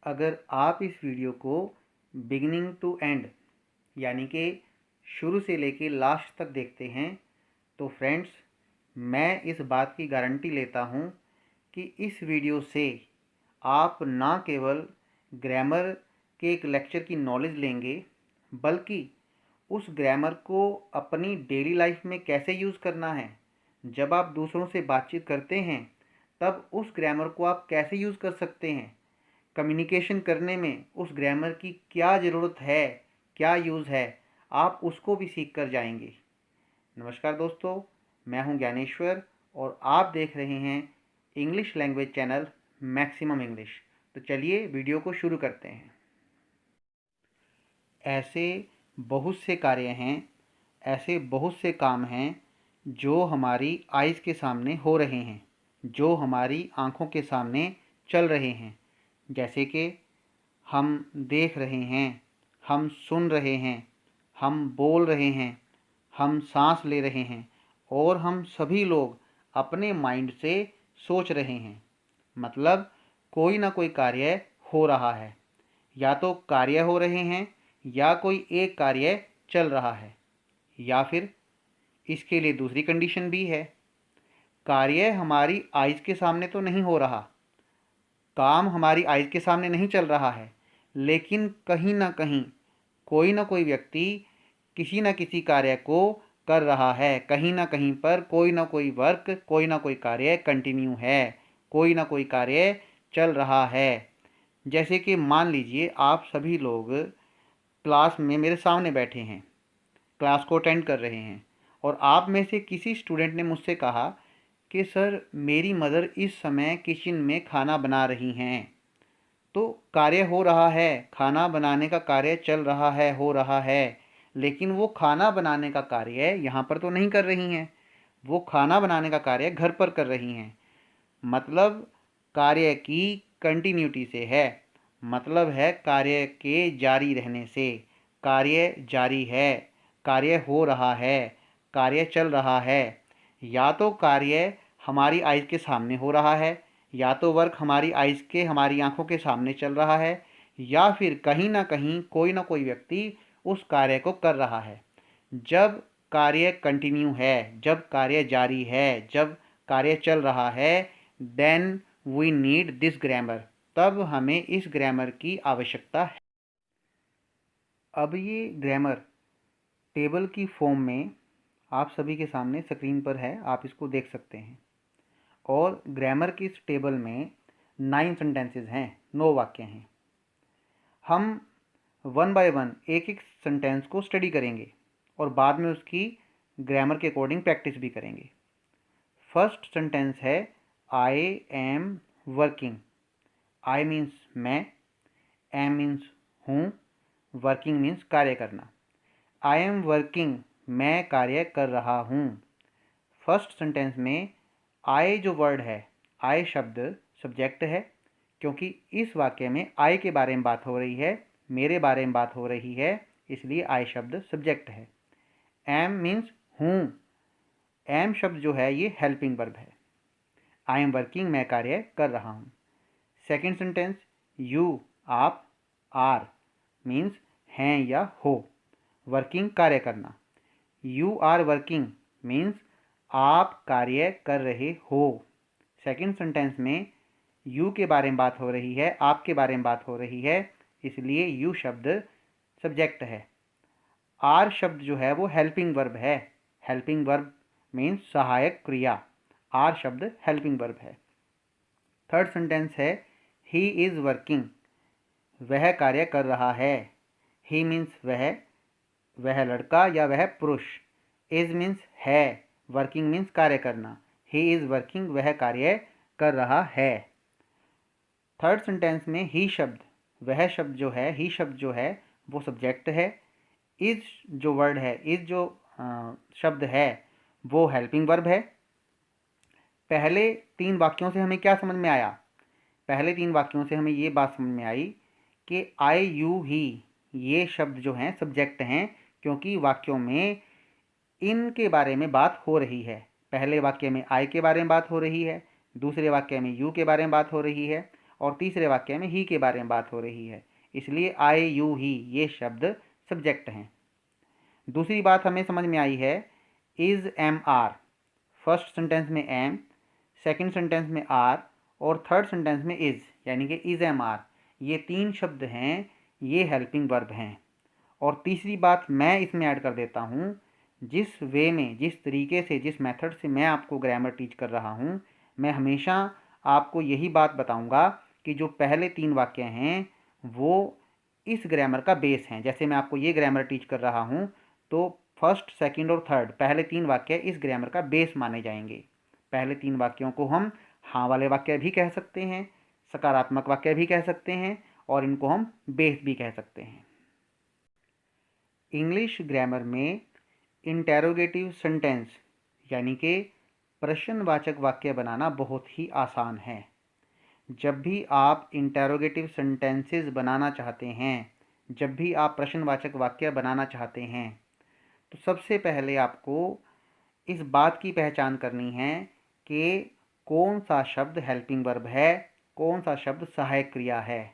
अगर आप इस वीडियो को बिगिनिंग टू एंड यानी कि शुरू से लेके लास्ट तक देखते हैं तो फ्रेंड्स, मैं इस बात की गारंटी लेता हूँ कि इस वीडियो से आप ना केवल ग्रामर के एक लेक्चर की नॉलेज लेंगे, बल्कि उस ग्रामर को अपनी डेली लाइफ में कैसे यूज़ करना है, जब आप दूसरों से बातचीत करते हैं तब उस ग्रामर को आप कैसे यूज़ कर सकते हैं, कम्युनिकेशन करने में उस ग्रामर की क्या ज़रूरत है, क्या यूज़ है, आप उसको भी सीख कर जाएंगे। नमस्कार दोस्तों, मैं हूं ज्ञानेश्वर और आप देख रहे हैं English language channel maximum English. तो चलिए वीडियो को शुरू करते हैं। ऐसे बहुत से कार्य हैं, ऐसे बहुत से काम हैं जो हमारी आइज़ के सामने हो रहे हैं, जो हमारी आँखों के सामने चल रहे हैं। जैसे कि हम देख रहे हैं, हम सुन रहे हैं, हम बोल रहे हैं, हम सांस ले रहे हैं और हम सभी लोग अपने माइंड से सोच रहे हैं। मतलब कोई ना कोई कार्य हो रहा है, या तो कार्य हो रहे हैं या कोई एक कार्य चल रहा है, या फिर इसके लिए दूसरी कंडीशन भी है, कार्य हमारी आइज़ के सामने तो नहीं हो रहा, काम हमारी आइज़ के सामने नहीं चल रहा है, लेकिन कहीं ना कहीं कोई ना कोई व्यक्ति किसी न किसी कार्य को कर रहा है। कहीं ना कहीं पर कोई ना कोई वर्क, कोई ना कोई कार्य कंटिन्यू है, कोई ना कोई कार्य चल रहा है। जैसे कि मान लीजिए आप सभी लोग क्लास में मेरे सामने बैठे हैं, क्लास को अटेंड कर रहे हैं, और आप में से किसी स्टूडेंट ने मुझसे कहा कि सर, मेरी मदर इस समय किचन में खाना बना रही हैं। तो कार्य हो रहा है, खाना बनाने का कार्य चल रहा है, हो रहा है, लेकिन वो खाना बनाने का कार्य यहाँ पर तो नहीं कर रही हैं, वो खाना बनाने का कार्य घर पर कर रही हैं। मतलब कार्य की कंटिन्यूटी से है, मतलब है कार्य के जारी रहने से। कार्य जारी है, कार्य हो रहा है, कार्य चल रहा है। या तो कार्य हमारी आइज़ के सामने हो रहा है, या तो वर्क हमारी आइज़ के, हमारी आंखों के सामने चल रहा है, या फिर कहीं ना कहीं कोई ना कोई व्यक्ति उस कार्य को कर रहा है। जब कार्य कंटिन्यू है, जब कार्य जारी है, जब कार्य चल रहा है, then we need this grammar, तब हमें इस ग्रामर की आवश्यकता है। अब ये ग्रामर टेबल की फॉर्म में आप सभी के सामने स्क्रीन पर है, आप इसको देख सकते हैं। और ग्रामर की इस टेबल में 9 सेंटेंसेस हैं, 9 वाक्य हैं। हम वन बाय वन एक एक सेंटेंस को स्टडी करेंगे और बाद में उसकी ग्रामर के अकॉर्डिंग प्रैक्टिस भी करेंगे। फर्स्ट सेंटेंस है I am working. I means मैं, एम मीन्स हूँ, वर्किंग मीन्स कार्य करना। आई एम वर्किंग, मैं कार्य कर रहा हूँ। फर्स्ट सेंटेंस में आई जो वर्ड है, आई शब्द सब्जेक्ट है, क्योंकि इस वाक्य में आई के बारे में बात हो रही है, मेरे बारे में बात हो रही है, इसलिए आई शब्द सब्जेक्ट है। एम मीन्स हूँ, एम शब्द जो है ये हेल्पिंग वर्ब है। आई एम वर्किंग, मैं कार्य कर रहा हूँ। सेकेंड सेंटेंस यू, आप, आर मीन्स हैं या हो, वर्किंग कार्य करना। यू आर वर्किंग मीन्स आप कार्य कर रहे हो। सेकेंड सेंटेंस में यू के बारे में बात हो रही है, आपके बारे में बात हो रही है, इसलिए यू शब्द सब्जेक्ट है। आर शब्द जो है वो हेल्पिंग वर्ब है। हेल्पिंग वर्ब मीन्स सहायक क्रिया, आर शब्द हेल्पिंग वर्ब है। थर्ड सेंटेंस है ही इज़ वर्किंग, वह कार्य कर रहा है। ही मीन्स वह लड़का या वह पुरुष। इज़ मीन्स है, वर्किंग मीन्स कार्य करना। ही इज़ वर्किंग, वह कार्य कर रहा है। थर्ड सेंटेंस में ही शब्द, वह शब्द जो है, ही शब्द जो है वो सब्जेक्ट है। इज जो वर्ड है, इज जो शब्द है वो हेल्पिंग वर्ब है। पहले 3 वाक्यों से हमें क्या समझ में आया? पहले 3 वाक्यों से हमें ये बात समझ में आई कि आई, यू, ही ये शब्द जो हैं सब्जेक्ट हैं, क्योंकि वाक्यों में इनके बारे में बात हो रही है। पहले वाक्य में आई के बारे में बात हो रही है, दूसरे वाक्य में यू के बारे में बात हो रही है, और तीसरे वाक्य में ही के बारे में बात हो रही है, इसलिए आई यू ही ये शब्द सब्जेक्ट हैं। दूसरी बात हमें समझ में आई है, is am are. First sentence में एम, सेकंड सेंटेंस में आर और थर्ड सेंटेंस में इज़, यानी कि इज़ एम आर, ये तीन शब्द हैं, ये हेल्पिंग वर्ब हैं। और तीसरी बात मैं इसमें ऐड कर देता हूँ, जिस वे में, जिस तरीके से, जिस मेथड से मैं आपको ग्रामर टीच कर रहा हूँ, मैं हमेशा आपको यही बात बताऊँगा कि जो पहले तीन वाक्य हैं वो इस ग्रामर का बेस हैं। जैसे मैं आपको ये ग्रामर टीच कर रहा हूँ तो फर्स्ट, सेकंड और थर्ड पहले तीन वाक्य इस ग्रामर का बेस माने जाएंगे। पहले तीन वाक्यों को हम हाँ वाले वाक्य भी कह सकते हैं, सकारात्मक वाक्य भी कह सकते हैं और इनको हम बेस भी कह सकते हैं। इंग्लिश ग्रामर में इंटेरोगेटिव सेंटेंस यानी कि प्रश्नवाचक वाक्य बनाना बहुत ही आसान है। जब भी आप इंटेरोगेटिव सेंटेंसेस बनाना चाहते हैं, जब भी आप प्रश्नवाचक वाक्य बनाना चाहते हैं, तो सबसे पहले आपको इस बात की पहचान करनी है कि कौन सा शब्द हेल्पिंग वर्ब है, कौन सा शब्द सहायक क्रिया है।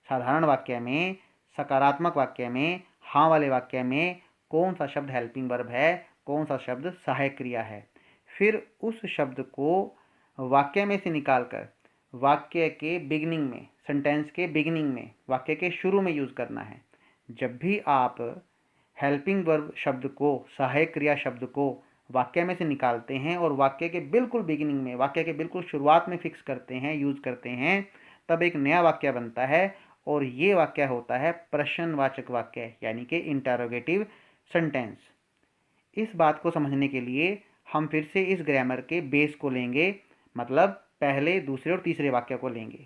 साधारण वाक्य में, सकारात्मक वाक्य में, हाँ वाले वाक्य में कौन सा शब्द हेल्पिंग वर्ब है, कौन सा शब्द सहायक क्रिया है। फिर उस शब्द को वाक्य में से निकालकर वाक्य के बिगिनिंग में, सेंटेंस के बिगिनिंग में, वाक्य के शुरू में यूज़ करना है। जब भी आप हेल्पिंग वर्ब शब्द को, सहायक क्रिया शब्द को वाक्य में से निकालते हैं और वाक्य के बिल्कुल बिगिनिंग में, वाक्य के बिल्कुल शुरुआत में फिक्स करते हैं, यूज़ करते हैं, तब एक नया वाक्य बनता है और ये वाक्य होता है प्रश्नवाचक वाक्य यानी कि इंटरोगेटिव सेंटेंस। इस बात को समझने के लिए हम फिर से इस ग्रामर के बेस को लेंगे, मतलब पहले, दूसरे और तीसरे वाक्य को लेंगे।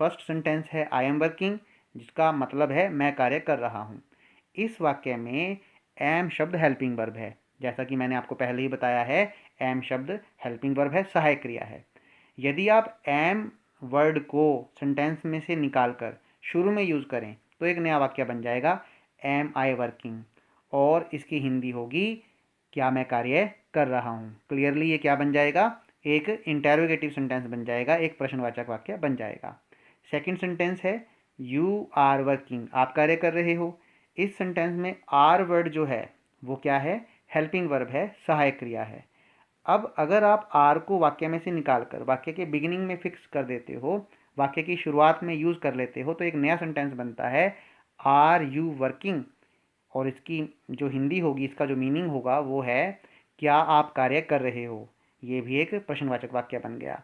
फर्स्ट सेंटेंस है आई एम वर्किंग, जिसका मतलब है मैं कार्य कर रहा हूँ। इस वाक्य में एम शब्द हेल्पिंग वर्ब है, जैसा कि मैंने आपको पहले ही बताया है, एम शब्द हेल्पिंग वर्ब है, सहायक क्रिया है। यदि आप एम वर्ड को सेंटेंस में से निकालकर शुरू में यूज़ करें तो एक नया वाक्य बन जाएगा, एम आई वर्किंग, और इसकी हिंदी होगी क्या मैं कार्य कर रहा हूँ। क्लियरली ये क्या बन जाएगा, एक इंटेरोगेटिव सेंटेंस बन जाएगा, एक प्रश्नवाचक वाक्य बन जाएगा। सेकंड सेंटेंस है यू आर वर्किंग, आप कार्य कर रहे हो। इस सेंटेंस में आर वर्ड जो है वो क्या है, हेल्पिंग वर्ब है, सहायक क्रिया है। अब अगर आप आर को वाक्य में से निकालकर वाक्य के बिगिनिंग में फिक्स कर देते हो, वाक्य की शुरुआत में यूज़ कर लेते हो, तो एक नया सेंटेंस बनता है आर यू वर्किंग, और इसकी जो हिंदी होगी, इसका जो मीनिंग होगा वो है क्या आप कार्य कर रहे हो। ये भी एक प्रश्नवाचक वाक्य बन गया।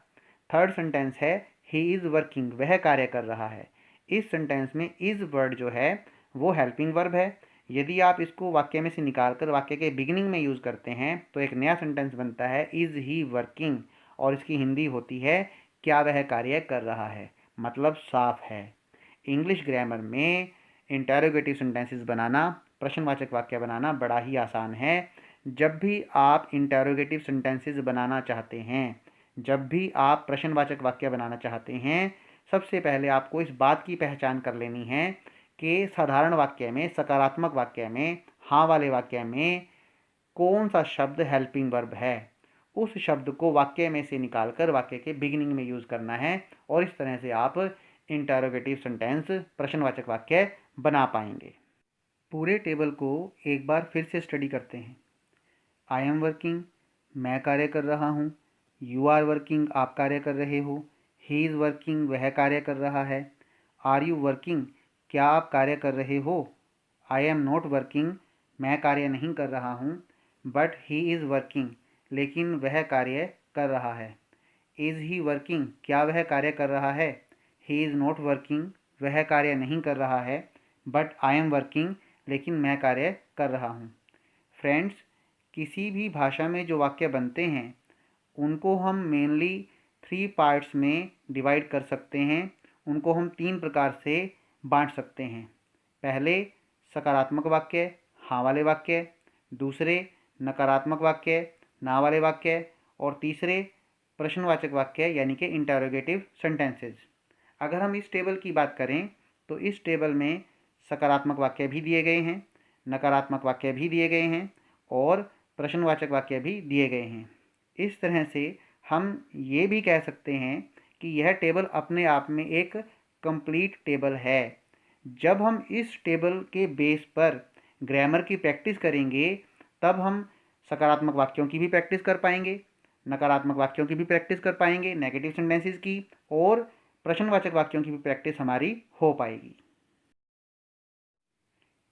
थर्ड सेंटेंस है ही इज़ वर्किंग, वह कार्य कर रहा है। इस सेंटेंस में इज़ वर्ड जो है वो हेल्पिंग वर्ब है। यदि आप इसको वाक्य में से निकालकर वाक्य के बिगिनिंग में यूज़ करते हैं तो एक नया सेंटेंस बनता है इज़ ही वर्किंग, और इसकी हिंदी होती है क्या वह कार्य कर रहा है, मतलब साफ है। इंग्लिश ग्रामर में इंटेरोगेटिव सेंटेंसेस बनाना, प्रश्नवाचक वाक्य बनाना बड़ा ही आसान है। जब भी आप इंटेरोगेटिव सेंटेंसेस बनाना चाहते हैं, जब भी आप प्रश्नवाचक वाक्य बनाना चाहते हैं, सबसे पहले आपको इस बात की पहचान कर लेनी है कि साधारण वाक्य में, सकारात्मक वाक्य में, हाँ वाले वाक्य में कौन सा शब्द हेल्पिंग वर्ब है। उस शब्द को वाक्य में से निकालकर वाक्य के बिगिनिंग में यूज़ करना है, और इस तरह से आप इंटेरोगेटिव सेंटेंस, प्रश्नवाचक वाक्य बना पाएंगे। पूरे टेबल को एक बार फिर से स्टडी करते हैं। आई एम वर्किंग, मैं कार्य कर रहा हूँ। यू आर वर्किंग, आप कार्य कर रहे हो। ही इज़ वर्किंग, वह कार्य कर रहा है। आर यू वर्किंग, क्या आप कार्य कर रहे हो। आई एम नॉट वर्किंग, मैं कार्य नहीं कर रहा हूँ। बट ही इज़ वर्किंग, लेकिन वह कार्य कर रहा है। इज़ ही वर्किंग, क्या वह कार्य कर रहा है। ही इज़ नॉट वर्किंग, वह कार्य नहीं कर रहा है। बट आई एम वर्किंग, लेकिन मैं कार्य कर रहा हूँ। फ्रेंड्स, किसी भी भाषा में जो वाक्य बनते हैं उनको हम मेनली 3 पार्ट्स में डिवाइड कर सकते हैं, उनको हम 3 प्रकार से बांट सकते हैं। पहले सकारात्मक वाक्य, हाँ वाले वाक्य। दूसरे नकारात्मक वाक्य, ना वाले वाक्य। और तीसरे प्रश्नवाचक वाक्य यानी कि इंटेरोगेटिव सेंटेंसेस। अगर हम इस टेबल की बात करें तो इस टेबल में सकारात्मक वाक्य भी दिए गए हैं, नकारात्मक वाक्य भी दिए गए हैं और प्रश्नवाचक वाक्य भी दिए गए हैं। इस तरह से हम ये भी कह सकते हैं कि यह टेबल अपने आप में एक कंप्लीट टेबल है। जब हम इस टेबल के बेस पर ग्रामर की प्रैक्टिस करेंगे तब हम सकारात्मक वाक्यों की भी प्रैक्टिस कर पाएंगे, नकारात्मक वाक्यों की भी प्रैक्टिस कर पाएंगे, नेगेटिव सेंटेंसेस की, और प्रश्नवाचक वाक्यों की भी प्रैक्टिस हमारी हो पाएगी।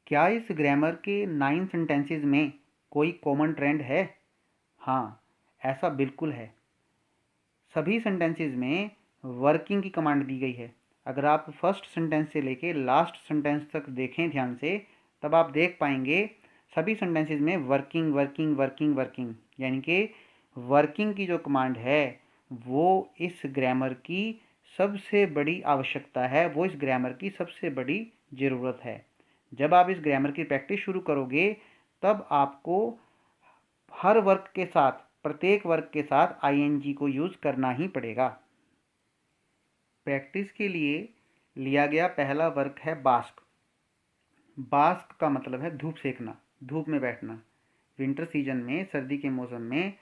क्या इस ग्रामर के 9 सेंटेंसेस में कोई कॉमन ट्रेंड है? हाँ, ऐसा बिल्कुल है। सभी सेंटेंसेस में वर्किंग की कमांड दी गई है। अगर आप फर्स्ट सेंटेंस से लेके लास्ट सेंटेंस तक देखें ध्यान से, तब आप देख पाएंगे सभी सेंटेंसेस में वर्किंग वर्किंग वर्किंग वर्किंग, यानी कि वर्किंग की जो कमांड है वो इस ग्रामर की सबसे बड़ी आवश्यकता है, वो इस ग्रामर की सबसे बड़ी ज़रूरत है। जब आप इस ग्रामर की प्रैक्टिस शुरू करोगे तब आपको हर वर्क के साथ, प्रत्येक वर्क के साथ आईएनजी को यूज़ करना ही पड़ेगा। प्रैक्टिस के लिए लिया गया पहला वर्क है बास्क। बास्क का मतलब है धूप सेकना, धूप में बैठना। विंटर सीजन में, सर्दी के मौसम में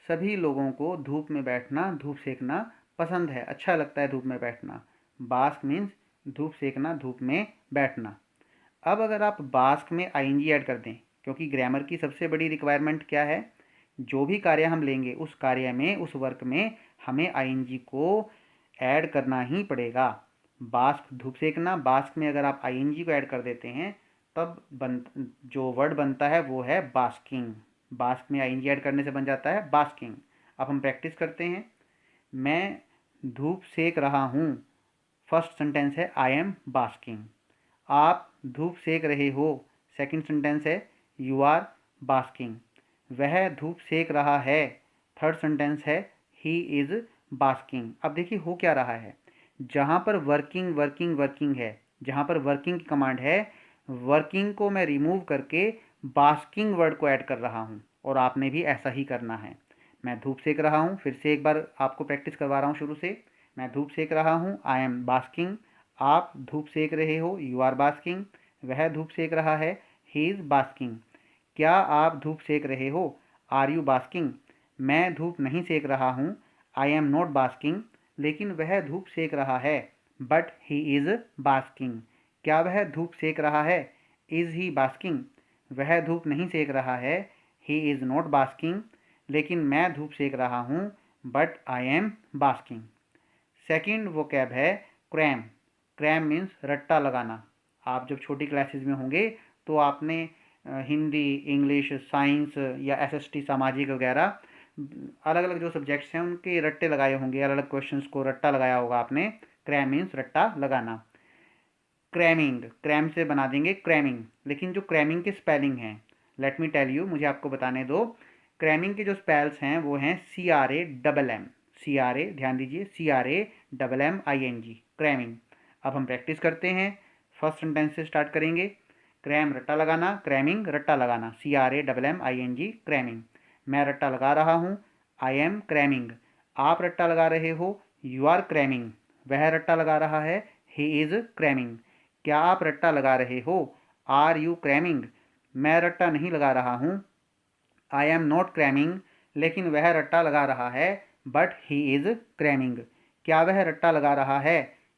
सभी लोगों को धूप में बैठना, धूप सेकना पसंद है, अच्छा लगता है धूप में बैठना। बास्क मीन्स धूप सेकना, धूप में बैठना। अब अगर आप बास्क में आईएनजी ऐड कर दें, क्योंकि ग्रामर की सबसे बड़ी रिक्वायरमेंट क्या है, जो भी कार्य हम लेंगे उस कार्य में, उस वर्क में हमें आईएनजी को ऐड करना ही पड़ेगा। बास्क धूप सेकना, बास्क में अगर आप आईएनजी को ऐड कर देते हैं तब जो वर्ड बनता है वो है बास्किंग। बास्क में आईएनजी ऐड करने से बन जाता है बास्किंग। अब हम प्रैक्टिस करते हैं। मैं धूप सेक रहा हूँ, फर्स्ट सेंटेंस है आई एम बास्किंग। आप धूप सेक रहे हो, सेकंड सेंटेंस है यू आर बास्किंग। वह धूप सेक रहा है, थर्ड सेंटेंस है ही इज़ बास्किंग। अब देखिए हो क्या रहा है, जहाँ पर वर्किंग वर्किंग वर्किंग है, जहाँ पर वर्किंग की कमांड है, वर्किंग को मैं रिमूव करके बास्किंग वर्ड को ऐड कर रहा हूँ, और आपने भी ऐसा ही करना है। मैं धूप सेक रहा हूँ, फिर से एक बार आपको प्रैक्टिस करवा रहा हूँ शुरू से। मैं धूप सेक रहा हूँ, आई एम बास्किंग। आप धूप सेक रहे हो, यू आर बास्किंग। वह धूप सेक रहा है, ही इज़ बास्किंग। क्या आप धूप सेक रहे हो, आर यू बास्किंग। मैं धूप नहीं सेक रहा हूँ, आई एम नॉट बास्किंग, लेकिन वह धूप सेक रहा है, बट ही इज़ बास्किंग। क्या वह धूप सेक रहा है, इज़ ही बास्किंग। वह धूप नहीं सेक रहा है, ही इज़ नॉट बास्किंग, लेकिन मैं धूप सेक रहा हूँ, but I M basking. Second vocab है क्रैम। क्रैम मीन्स रट्टा लगाना। आप जब छोटी क्लासेस में होंगे तो आपने हिंदी, इंग्लिश, साइंस या एसएसटी, सामाजिक वगैरह अलग अलग जो सब्जेक्ट्स हैं उनके रट्टे लगाए होंगे, अलग अलग क्वेश्चंस को रट्टा लगाया होगा आपने। क्रैम मीन्स रट्टा लगाना। क्रैमिंग, क्रैम से बना देंगे क्रैमिंग, लेकिन जो क्रैमिंग के स्पेलिंग हैं, लेट मी टेल यू, मुझे आपको बताने दो। क्रैमिंग के जो स्पेल्स हैं वो हैं CRAMM, CRA, ध्यान दीजिए, CRAMMING, क्रैमिंग। अब हम प्रैक्टिस करते हैं। फर्स्ट सेंटेंस से स्टार्ट करेंगे। क्रैम रट्टा लगाना, क्रैमिंग रट्टा लगाना, CRAMMING, क्रैमिंग। मैं रट्टा लगा रहा हूँ, आई एम क्रैमिंग। आप रट्टा लगा रहे हो, यू आर क्रैमिंग। वह रट्टा लगा रहा है, ही इज़ क्रैमिंग। क्या आप रट्टा लगा रहे हो, आर यू क्रैमिंग। मैं रट्टा नहीं लगा रहा हूँ, आई एम नॉट क्रैमिंग, लेकिन वह रट्टा लगा रहा है, बट ही इज़ क्रैमिंग। क्या वह रट्टा लगा रहा है,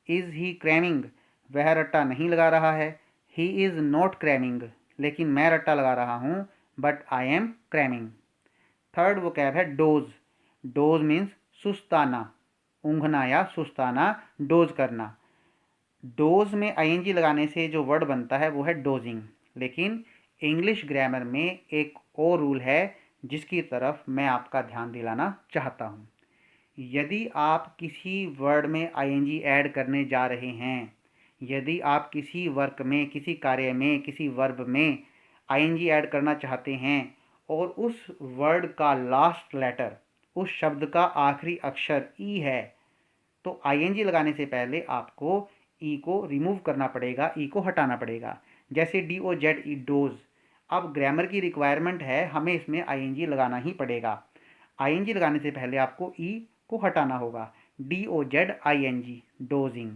इज़ ही क्रैमिंग। वह रट्टा नहीं लगा रहा है, ही इज़ नॉट क्रैमिंग, लेकिन मैं रट्टा लगा रहा हूँ, but I M cramming. Third vocab है डोज। डोज मीन्स सुस्ताना, ऊँघना या सुस्ताना, डोज करना। डोज में आईएनजी लगाने से जो वर्ड बनता है वो है डोजिंग, लेकिन इंग्लिश ग्रामर में एक और रूल है जिसकी तरफ मैं आपका ध्यान दिलाना चाहता हूँ। यदि आप किसी वर्ड में आईएनजी ऐड करने जा रहे हैं, यदि आप किसी वर्क में, किसी कार्य में, किसी वर्ब में आईएनजी ऐड करना चाहते हैं और उस वर्ड का लास्ट लेटर, उस शब्द का आखिरी अक्षर ई है, तो आईएनजी लगाने से पहले आपको ई को रिमूव करना पड़ेगा, ई को हटाना पड़ेगा। जैसे DOZE, डोज। अब ग्रामर की रिक्वायरमेंट है, हमें इसमें आईएनजी लगाना ही पड़ेगा। आईएनजी लगाने से पहले आपको ई को हटाना होगा। DOZING, dosing.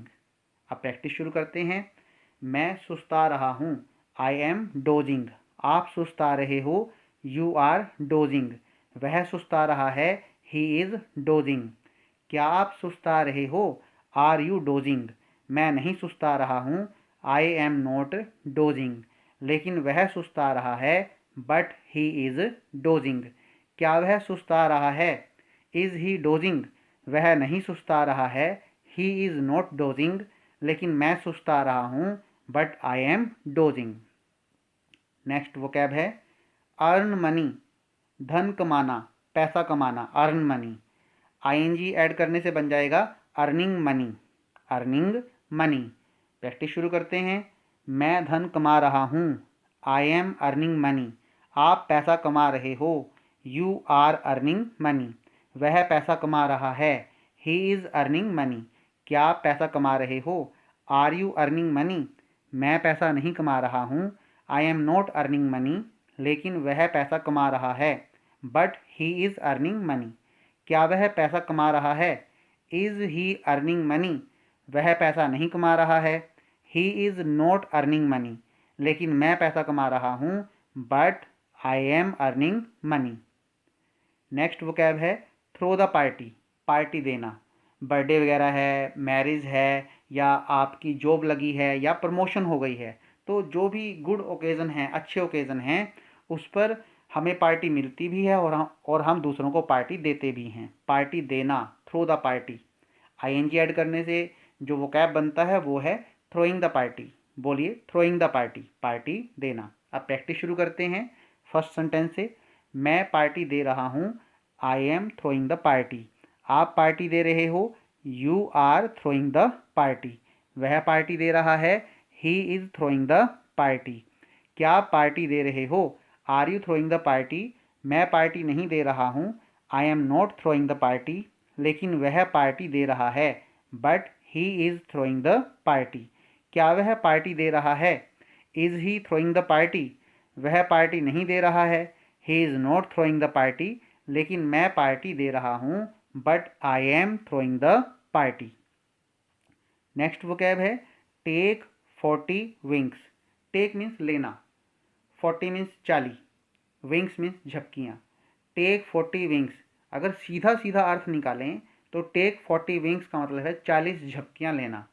अब प्रैक्टिस शुरू करते हैं। मैं सुस्ता रहा हूँ, आई एम डोजिंग। आप सुस्ता रहे हो, यू आर डोजिंग। वह सुस्ता रहा है, ही इज़ डोजिंग। क्या आप सुस्ता रहे हो? Are you dozing? मैं नहीं सुस्ता रहा हूँ। I am not dozing. लेकिन वह सुस्ता रहा है। But he is dozing. क्या वह सुस्ता रहा है? Is he dozing? वह नहीं सुस्ता रहा है। He is not dozing. लेकिन मैं सुस्ता रहा हूँ। But I am dozing. Next vocab है अर्न मनी, धन कमाना, पैसा कमाना, अर्न मनी। आईएनजी ऐड करने से बन जाएगा earning money, earning money. Practice शुरू करते हैं। मैं धन कमा रहा हूँ। I am earning money. आप पैसा कमा रहे हो। You are earning money. वह पैसा कमा रहा है। He is earning money. क्या आप पैसा कमा रहे हो? Are you earning money? मैं पैसा नहीं कमा रहा हूँ। I am not earning money. लेकिन वह पैसा कमा रहा है। But he is earning money. क्या वह पैसा कमा रहा है? Is he earning money? वह पैसा नहीं कमा रहा है। He is not earning money. लेकिन मैं पैसा कमा रहा हूँ। But I am earning money. Next vocab है थ्रो द पार्टी, पार्टी देना। बर्थडे वगैरह है, मैरिज है, या आपकी जॉब लगी है, या प्रमोशन हो गई है, तो जो भी गुड ओकेज़न हैं, अच्छे ओकेज़न हैं, उस पर हमें पार्टी मिलती भी है और हम दूसरों को पार्टी देते भी हैं। पार्टी देना, throw the party. I N G add करने से जो वोकैब बनता है वो है थ्रोइंग द पार्टी। बोलिए थ्रोइंग द पार्टी, पार्टी देना। अब प्रैक्टिस शुरू करते हैं फर्स्ट सेंटेंस से। मैं पार्टी दे रहा हूँ। I am throwing the party. आप पार्टी दे रहे हो। You are throwing the party. वह पार्टी दे रहा है। He is throwing the party. क्या आप पार्टी दे रहे हो? Are you throwing the party? मैं पार्टी नहीं दे रहा हूँ। I am not throwing the party. लेकिन वह पार्टी दे रहा है। But he is throwing the party. क्या वह पार्टी दे रहा है? Is he throwing the party? वह पार्टी नहीं दे रहा है। He is not throwing the party. लेकिन मैं पार्टी दे रहा हूँ। But I am throwing the party. Next vocab है टेक 40 विंग्स। टेक मीन्स लेना, 40 मीन्स 40, विंग्स मीन्स झपकियाँ। टेक 40 विंग्स, अगर सीधा सीधा अर्थ निकालें तो टेक 40 विंग्स का मतलब है 40 झपकियाँ लेना।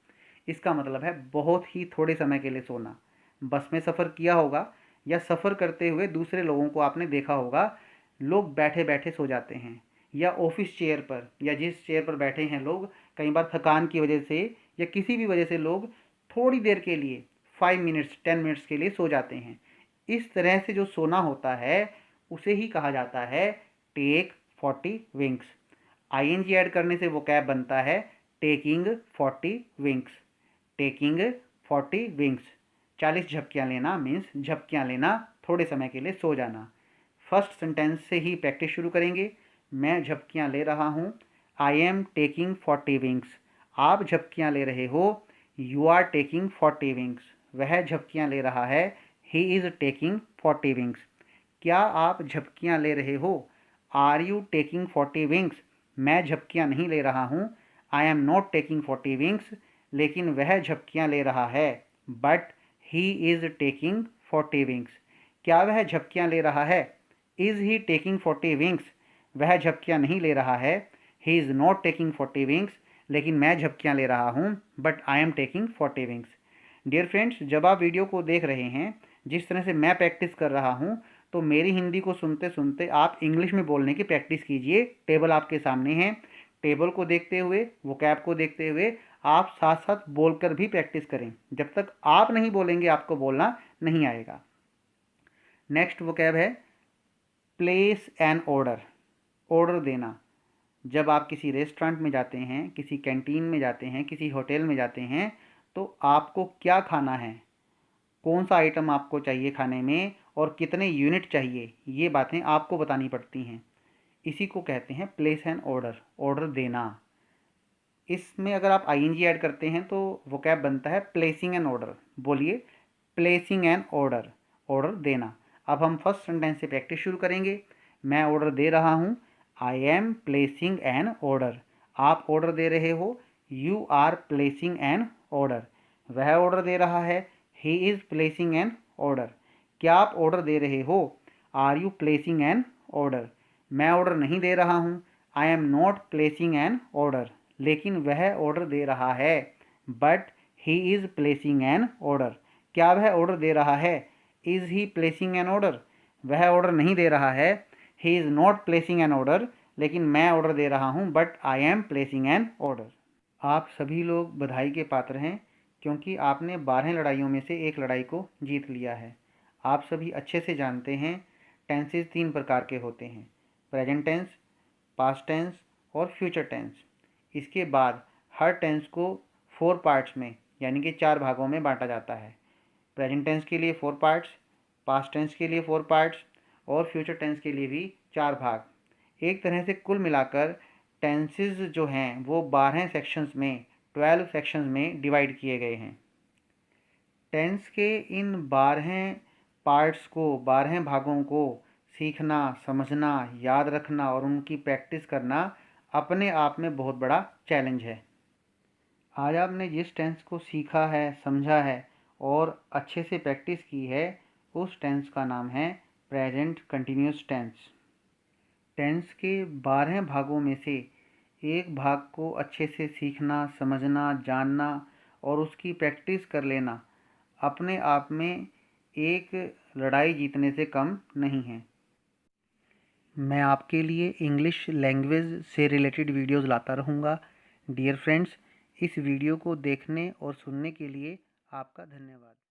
इसका मतलब है बहुत ही थोड़े समय के लिए सोना। बस में सफ़र किया होगा या सफ़र करते हुए दूसरे लोगों को आपने देखा होगा, लोग बैठे बैठे सो जाते हैं, या ऑफिस चेयर पर, या जिस चेयर पर बैठे हैं लोग, कई बार थकान की वजह से या किसी भी वजह से लोग थोड़ी देर के लिए 5 मिनट्स 10 मिनट्स के लिए सो जाते हैं। इस तरह से जो सोना होता है उसे ही कहा जाता है टेक 40 विंग्स। आईएनजी ऐड करने से वो कैब बनता है टेकिंग 40 विंग्स। टेकिंग 40 विंग्स, 40 झपकियाँ लेना मीन्स झपकियाँ लेना, थोड़े समय के लिए सो जाना। फर्स्ट सेंटेंस से ही प्रैक्टिस शुरू करेंगे। मैं झपकियाँ ले रहा हूँ। I am taking 40 winks. आप झपकियाँ ले रहे हो। You are taking 40 winks. वह झपकियाँ ले रहा है। He is taking 40 winks. क्या आप झपकियाँ ले रहे हो? Are you taking 40 winks? मैं झपकियाँ नहीं ले रहा हूँ। I am not taking 40 winks. लेकिन वह झपकियाँ ले रहा है। But he is taking 40 winks. क्या वह झपकियाँ ले रहा है? Is he taking 40 winks? वह झपकियाँ नहीं ले रहा है। He is not taking 40 winks. लेकिन मैं झपकियाँ ले रहा हूँ। But I am taking 40 winks. Dear friends, जब आप वीडियो को देख रहे हैं, जिस तरह से मैं प्रैक्टिस कर रहा हूँ, तो मेरी हिंदी को सुनते सुनते आप इंग्लिश में बोलने की प्रैक्टिस कीजिए। टेबल आपके सामने है। टेबल को देखते हुए, वोकैब को देखते हुए आप साथ साथ बोलकर भी प्रैक्टिस करें। जब तक आप नहीं बोलेंगे आपको बोलना नहीं आएगा। नेक्स्ट वोकैब है प्लेस एन ऑर्डर, ऑर्डर देना। जब आप किसी रेस्टोरेंट में जाते हैं, किसी कैंटीन में जाते हैं, किसी होटल में जाते हैं, तो आपको क्या खाना है, कौन सा आइटम आपको चाहिए खाने में, और कितने यूनिट चाहिए, ये बातें आपको बतानी पड़ती हैं। इसी को कहते हैं प्लेस एन ऑर्डर, ऑर्डर देना। इसमें अगर आप आईएनजी ऐड करते हैं तो वोकैब बनता है प्लेसिंग एन ऑर्डर। बोलिए प्लेसिंग एन ऑर्डर, ऑर्डर देना। अब हम फर्स्ट सेंटेंस से प्रैक्टिस शुरू करेंगे। मैं ऑर्डर दे रहा हूँ। I am placing an order. आप ऑर्डर दे रहे हो। You are placing an order. वह ऑर्डर दे रहा है। He is placing an order. क्या आप ऑर्डर दे रहे हो? Are you placing an order? मैं ऑर्डर नहीं दे रहा हूँ। I am not placing an order, लेकिन वह ऑर्डर दे रहा है। But he is placing an order, क्या वह ऑर्डर दे रहा है? Is he placing an order, वह ऑर्डर नहीं दे रहा है। He is not placing an order, लेकिन मैं ऑर्डर दे रहा हूँ। But I am placing an order. आप सभी लोग बधाई के पात्र हैं, क्योंकि आपने 12 लड़ाइयों में से एक लड़ाई को जीत लिया है। आप सभी अच्छे से जानते हैं टेंसेज 3 प्रकार के होते हैं, प्रेजेंट टेंस, पास्ट टेंस और फ्यूचर टेंस। इसके बाद हर टेंस को 4 पार्ट्स में यानी कि 4 भागों में बांटा जाता है। प्रेजेंट टेंस के लिए 4 पार्ट्स, पास्ट टेंस के लिए 4 पार्ट्स और फ्यूचर टेंस के लिए भी 4 भाग। एक तरह से कुल मिलाकर टेंसेज जो हैं वो 12 सेक्शंस में 12 सेक्शंस में डिवाइड किए गए हैं। टेंस के इन 12 पार्ट्स को, 12 भागों को सीखना, समझना, याद रखना और उनकी प्रैक्टिस करना अपने आप में बहुत बड़ा चैलेंज है। आज आपने जिस टेंस को सीखा है, समझा है और अच्छे से प्रैक्टिस की है, उस टेंस का नाम है प्रेजेंट कंटिन्यूस टेंस। टेंस के 12 भागों में से एक भाग को अच्छे से सीखना, समझना, जानना और उसकी प्रैक्टिस कर लेना अपने आप में एक लड़ाई जीतने से कम नहीं है। मैं आपके लिए इंग्लिश लैंग्वेज से रिलेटेड वीडियोज़ लाता रहूँगा। डियर फ्रेंड्स, इस वीडियो को देखने और सुनने के लिए आपका धन्यवाद।